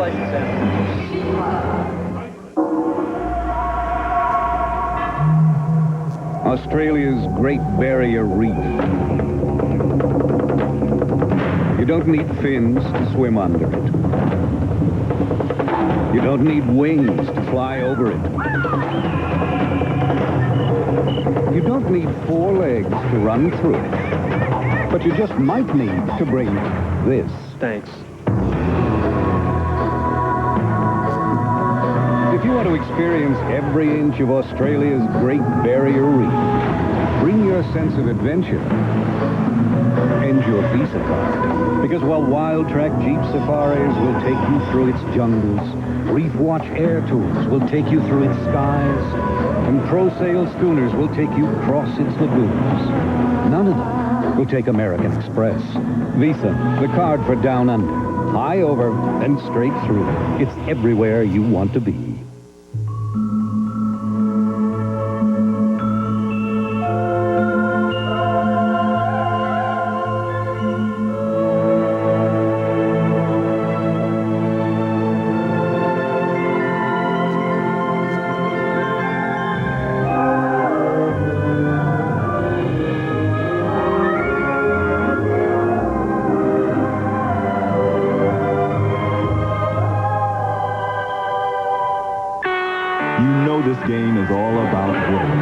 Congratulations, Sam. Australia's Great Barrier Reef. You don't need fins to swim under it. You don't need wings to fly over it. You don't need 4 legs to run through it. But you just might need to bring this. Thanks. If you want to experience every inch of Australia's Great Barrier Reef, bring your sense of adventure and your Visa card. Because while Wild Track Jeep Safaris will take you through its jungles, Reef Watch Air Tours will take you through its skies, and Pro Sail Schooners will take you across its lagoons, none of them will take American Express. Visa, the card for down under. High over and straight through. It's everywhere you want to be. This game is all about winning.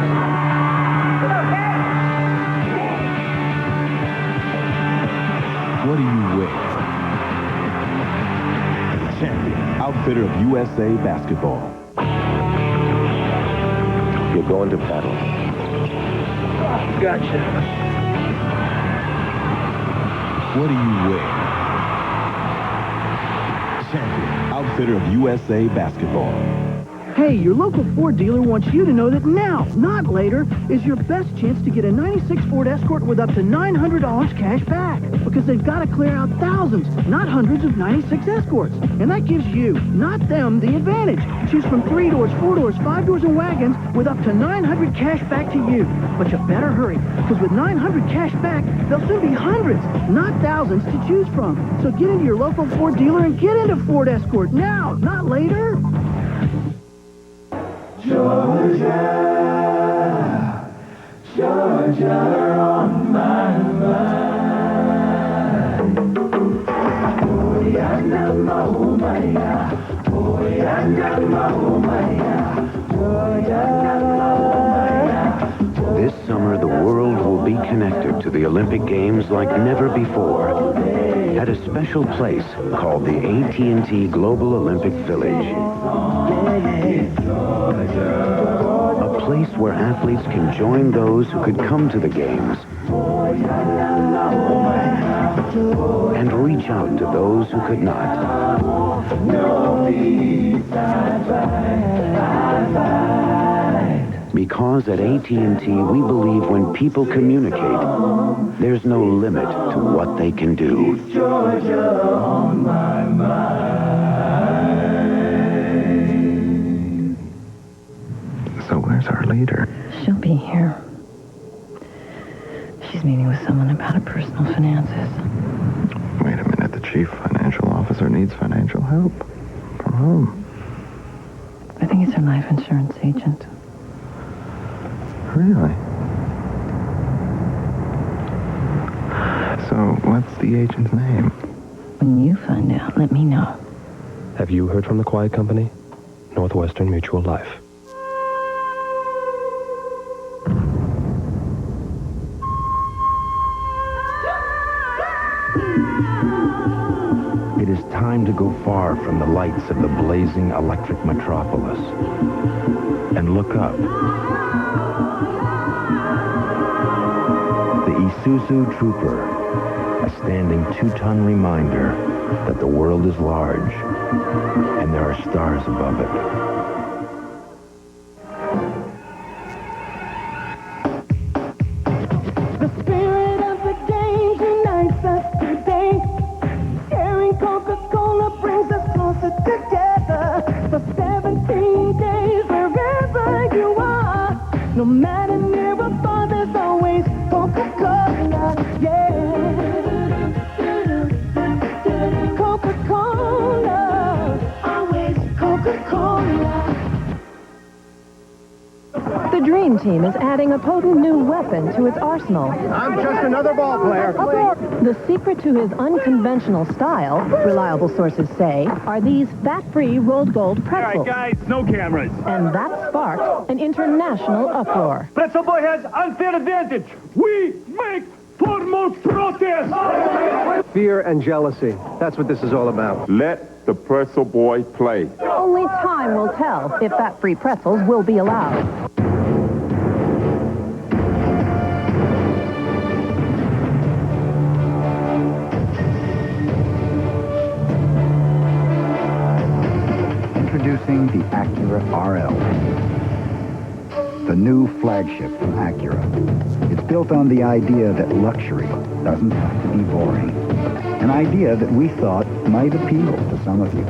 What do you wear? Champion, outfitter of USA Basketball. You're going to battle. Gotcha. What do you wear? Champion, outfitter of USA Basketball. Hey, your local Ford dealer wants you to know that now, not later, is your best chance to get a 96 Ford Escort with up to $900 cash back. Because they've got to clear out thousands, not hundreds of 96 Escorts. And that gives you, not them, the advantage. Choose from 3 doors, 4 doors, 5 doors, and wagons with up to $900 cash back to you. But you better hurry, because with $900 cash back, there'll soon be hundreds, not thousands, to choose from. So get into your local Ford dealer and get into Ford Escort now, not later. Georgia, Georgia on my mind. Oh, yeah, oh, my, yeah. Oh, yeah, oh, my, yeah. Oh, yeah. This summer, the world will be connected to the Olympic Games like never before at a special place called the AT&T Global Olympic Village. A place where athletes can join those who could come to the games and reach out to those who could not. Because at AT&T, we believe when people communicate, there's no limit to what they can do. Georgia on my mind. So where's our leader? She'll be here. She's meeting with someone about her personal finances. Wait a minute, the chief financial officer needs financial help. From whom? I think it's her life insurance agent. Really? So, what's the agent's name? When you find out, let me know. Have you heard from the quiet company? Northwestern Mutual Life. It is time to go far from the lights of the blazing electric metropolis and look up. The Isuzu Trooper, a standing 2-ton reminder that the world is large and there are stars above it. The spirit of the game unites us today. Sharing Coca-Cola brings us closer together. For 17 days, wherever you are, no matter near or far, there's always Coca-Cola, yeah. Coca-Cola, The Dream Team is adding a potent new weapon to its arsenal. I'm just another ball player. The secret to his unconventional style, reliable sources say, are these fat-free rolled gold pretzels. All right, guys, no cameras. And that sparked an international uproar. Pretzel Boy has unfair advantage. We make foremost protest. Fear and jealousy. That's what this is all about. Let the Pretzel Boy play. Only time will tell if fat-free pretzels will be allowed. Introducing the Acura RL, the new flagship from Acura. It's built on the idea that luxury doesn't have to be boring. An idea that we thought might appeal to some of you.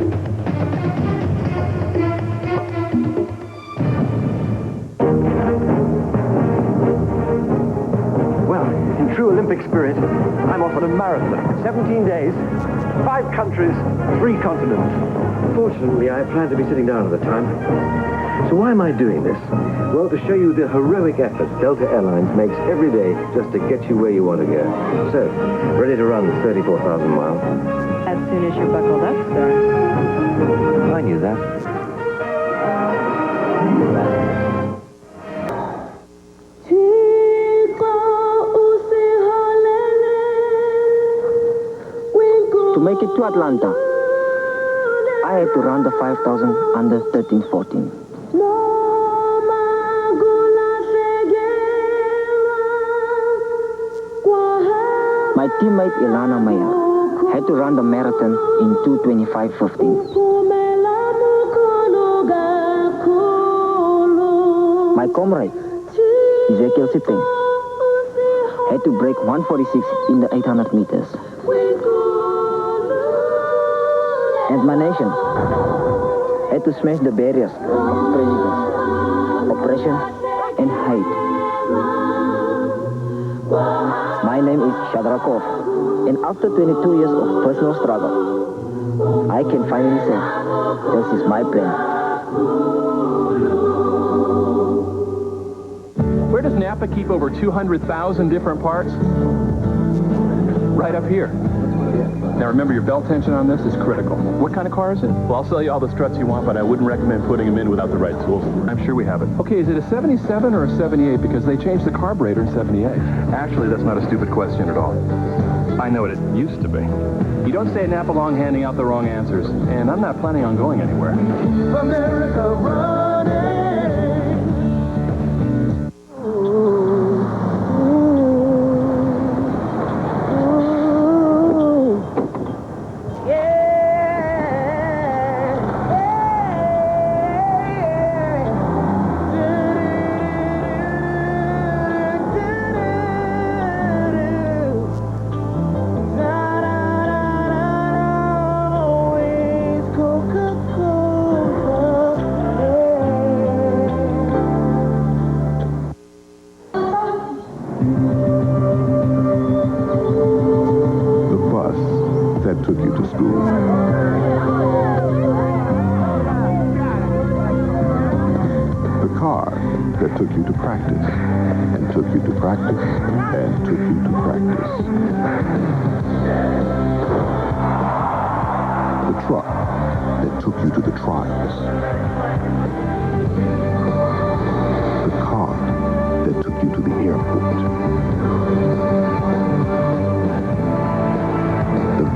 Well, in true Olympic spirit, I'm off on a marathon. 17 days, 5 countries, 3 continents. Fortunately, I plan to be sitting down at the time. So why am I doing this? Well, to show you the heroic effort Delta Airlines makes every day just to get you where you want to go. So, ready to run 34,000 miles? As soon as you're buckled up, sir. I knew that. To make it to Atlanta, I had to run the 5,000 under 13-14. My teammate Ilana Maya had to run the marathon in 2:25:15. My comrade, Ezekiel Sitting, had to break 1:46 in the 800 meters. And my nation had to smash the barriers of prejudice, oppression, and hate. My name is Shadrack, and after 22 years of personal struggle, I can finally say, this is my plan. Where does Napa keep over 200,000 different parts? Right up here. Now remember, your belt tension on this is critical. What kind of car is it? Well, I'll sell you all the struts you want, but I wouldn't recommend putting them in without the right tools. I'm sure we have it. Okay, is it a 77 or a 78? Because they changed the carburetor in 78. Actually, that's not a stupid question at all. I know what it used to be. You don't stay at Napa long handing out the wrong answers, and I'm not planning on going anywhere. America running. Took you to school. The car that took you to practice, and took you to practice, and took you to practice. The truck that took you to the trials. The car that took you to the airport.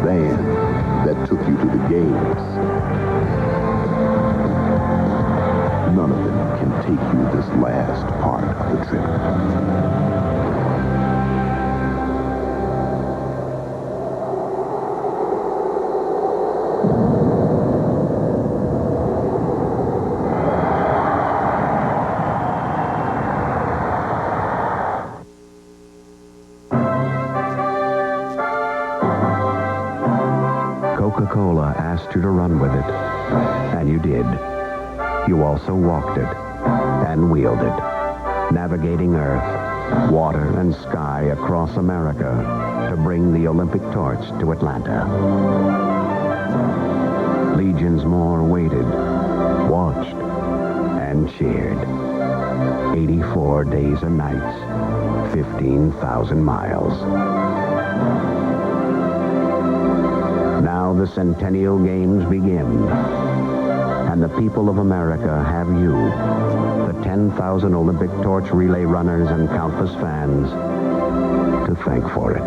Van that took you to the games. None of them can take you this last part of the trip. Coca-Cola asked you to run with it, and you did. You also walked it and wheeled it, navigating earth, water, and sky across America to bring the Olympic torch to Atlanta. Legions more waited, watched, and cheered. 84 days and nights, 15,000 miles. Now the Centennial Games begin, and the people of America have you, the 10,000 Olympic torch relay runners and countless fans, to thank for it.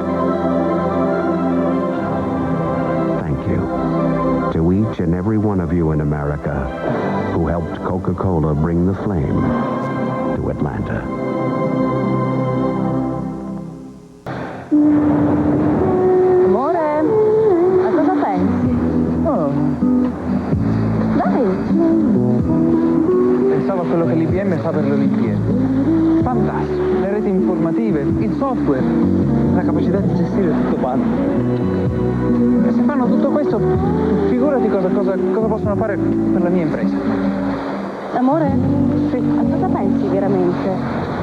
Thank you to each and every one of you in America who helped Coca-Cola bring the flame to Atlanta. Amore, a cosa pensi? Oh. Dai. Pensavo a quello che l'IBM fa per le Olimpiadi. Fantastico. Le reti informative, il software, la capacità di gestire tutto quanto. E se fanno tutto questo, figurati cosa possono fare per la mia impresa. Amore? Sì. A cosa pensi veramente?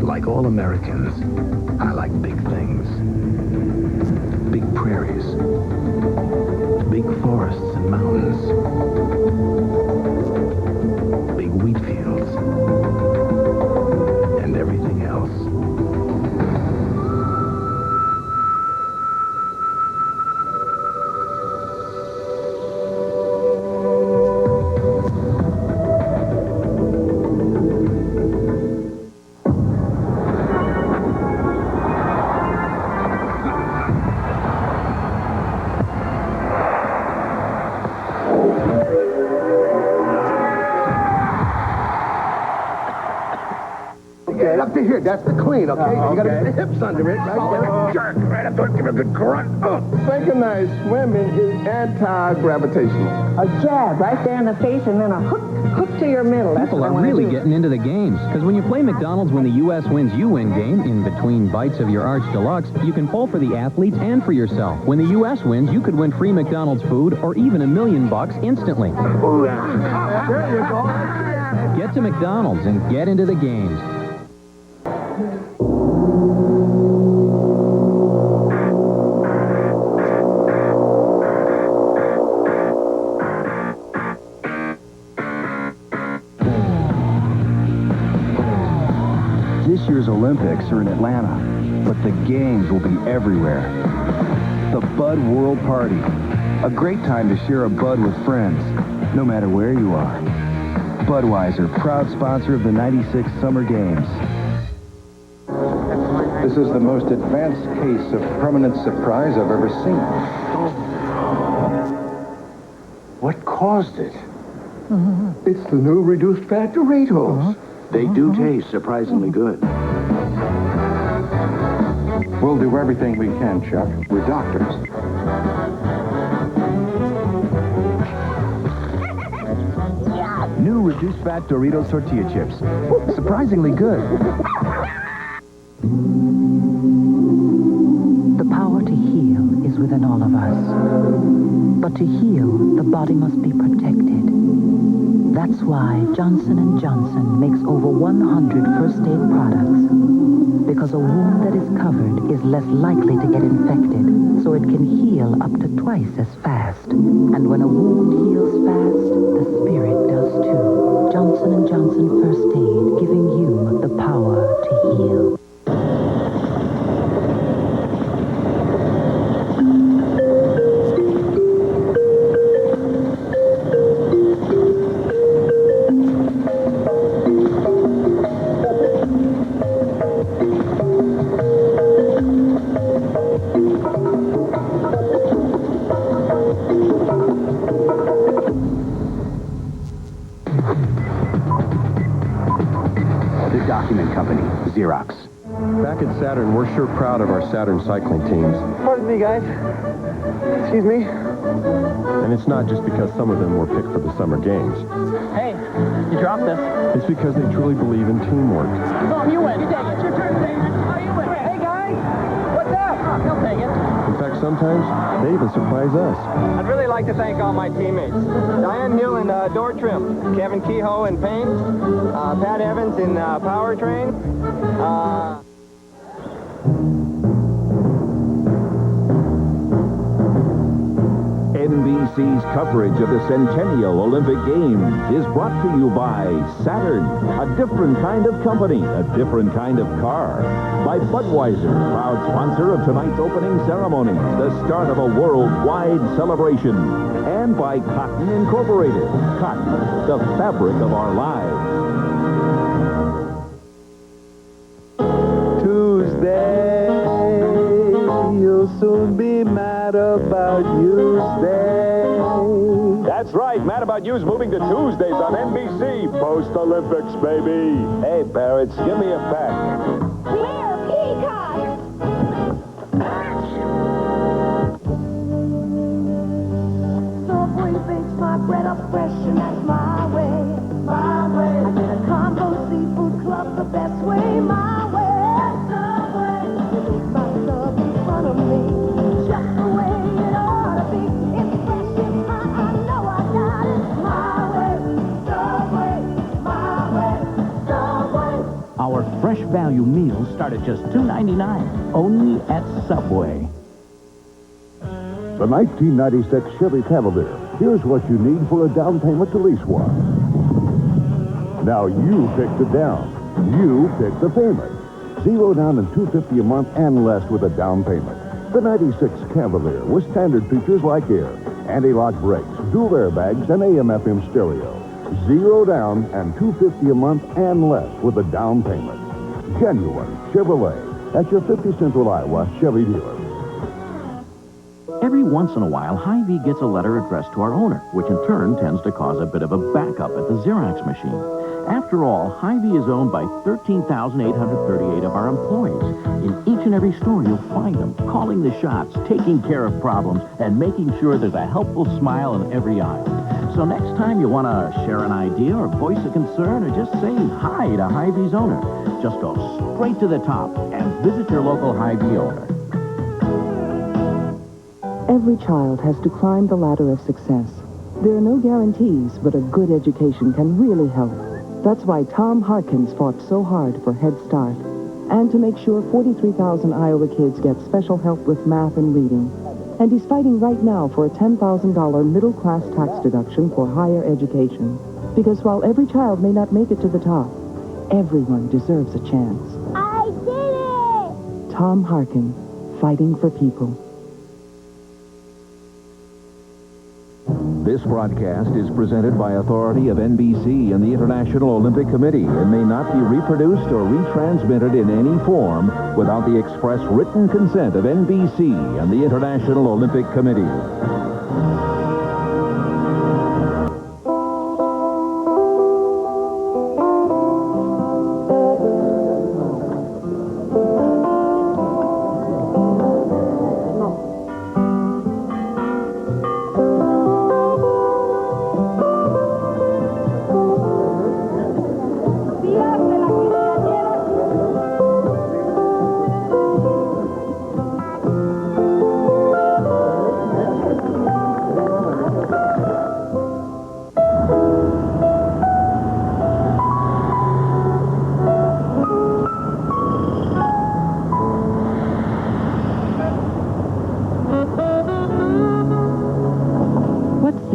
Like all Americans, I like big things. Big prairies, big forests and mountains, big wheat fields, and everything else. Up to here, that's the clean, okay? You gotta get the hips under it, right? Jerk, right up to it, give it a good grunt. Synchronized swimming is anti-gravitational. A jab right there in the face and then a hook to your middle. That's People what I are wanna really do. getting into the games, because when you play McDonald's when the U.S. wins, you win game, in between bites of your Arch Deluxe, you can pull for the athletes and for yourself. When the U.S. wins, you could win free McDonald's food or even $1 million instantly. There you go. Get to McDonald's and get into the games. This year's Olympics are in Atlanta, but the games will be everywhere. The Bud World Party. A great time to share a Bud with friends, no matter where you are. Budweiser, proud sponsor of the '96 Summer Games. This is the most advanced case of permanent surprise I've ever seen. What caused it? It's the new reduced fat Doritos. They do taste surprisingly good. We'll do everything we can, Chuck. We're doctors. New reduced fat Doritos tortilla chips. Surprisingly good. The power to heal is within all of us. But to heal, the body must be protected. That's why Johnson & Johnson makes over 100 first aid products. Because a wound that is covered is less likely to get infected, so it can heal up to twice as fast. And when a wound heals fast, the spirit does too. Johnson & Johnson First Aid, giving you the power to heal. Back at Saturn, we're sure proud of our Saturn cycling teams. Pardon me, guys. Excuse me. And it's not just because some of them were picked for the summer games. Hey, you dropped this. It's because they truly believe in teamwork. Oh, you win. You take it. It's your turn, David. Oh, you win. Hey, guys. What's up? He'll take it. In fact, sometimes, they even surprise us. I'd really like to thank all my teammates. Diane Hill in door trim, Kevin Kehoe in paint, Pat Evans in powertrain, NBC's coverage of the Centennial Olympic Games is brought to you by Saturn, a different kind of company, a different kind of car. By Budweiser, proud sponsor of tonight's opening ceremony, the start of a worldwide celebration. And by Cotton Incorporated. Cotton, the fabric of our lives. Tuesday, you'll soon be mad about Tuesday. That's right. Mad About You's moving to Tuesdays on NBC. Post-Olympics, baby. Hey, parrots, give me a peck. Clear peacock! Subway bakes my bread up fresh, and that's my way. My way. I get a combo seafood club the best way. My way. Subway. You make my sub in front of me. Just the way it ought to be. It's fresh and hot. I know I got it. My way. Subway. My way. Subway. Our fresh value meals start at just $2.99, only at Subway. The 1996 Chevy Cavalier. Here's what you need for a down payment to lease one. Now you pick the down. You pick the payment. $0 down and $250 a month and less with a down payment. The 96 Cavalier with standard features like air, anti-lock brakes, dual airbags, and AM/FM stereo. $0 down and $250 a month and less with a down payment. Genuine Chevrolet at your 50 Central Iowa Chevy dealer. Every once in a while, Hy-Vee gets a letter addressed to our owner, which in turn tends to cause a bit of a backup at the Xerox machine. After all, Hy-Vee is owned by 13,838 of our employees. In each and every store, you'll find them, calling the shots, taking care of problems, and making sure there's a helpful smile in every aisle. So next time you want to share an idea or voice a concern or just say hi to Hy-Vee's owner, just go straight to the top and visit your local Hy-Vee owner. Every child has to climb the ladder of success. There are no guarantees, but a good education can really help. That's why Tom Harkins fought so hard for Head Start and to make sure 43,000 Iowa kids get special help with math and reading. And he's fighting right now for a $10,000 middle-class tax deduction for higher education. Because while every child may not make it to the top, everyone deserves a chance. I did it! Tom Harkin, fighting for people. This broadcast is presented by authority of NBC and the International Olympic Committee and may not be reproduced or retransmitted in any form without the express written consent of NBC and the International Olympic Committee.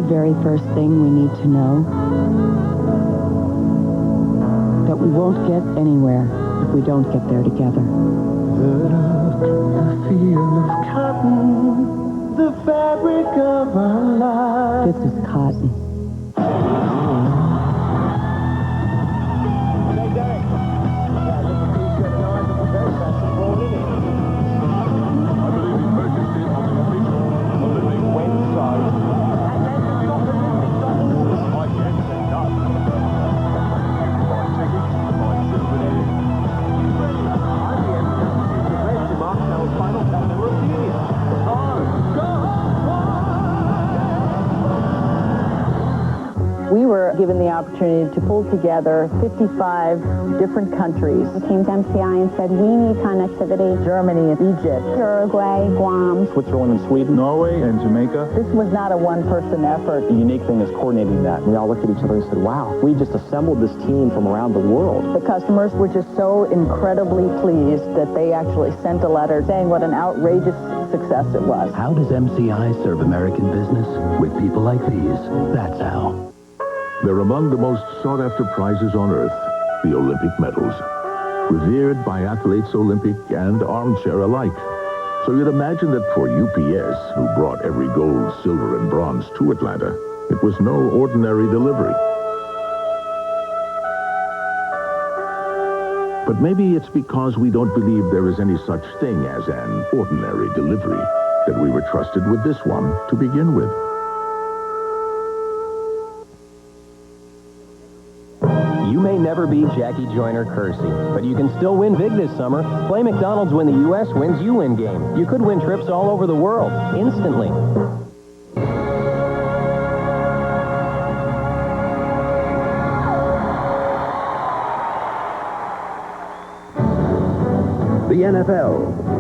Very first thing we need to know, that we won't get anywhere if we don't get there together. The feel of cotton, the fabric of our lives. This is cotton. given the opportunity to pull together 55 different countries. We came to MCI and said, we need connectivity. Germany, Egypt, Uruguay, Guam, Switzerland and Sweden, Norway and Jamaica. This was not a one-person effort. The unique thing is coordinating that. We all looked at each other and said, wow, we just assembled this team from around the world. The customers were just so incredibly pleased that they actually sent a letter saying what an outrageous success it was. How does MCI serve American business? With people like these. That's how. They're among the most sought-after prizes on Earth, the Olympic medals. Revered by athletes Olympic and armchair alike. So you'd imagine that for UPS, who brought every gold, silver, and bronze to Atlanta, it was no ordinary delivery. But maybe it's because we don't believe there is any such thing as an ordinary delivery that we were trusted with this one to begin with. You may never be Jackie Joyner Kersey, but you can still win big this summer. Play McDonald's when the U.S. wins, you win game. You could win trips all over the world, instantly. The NFL.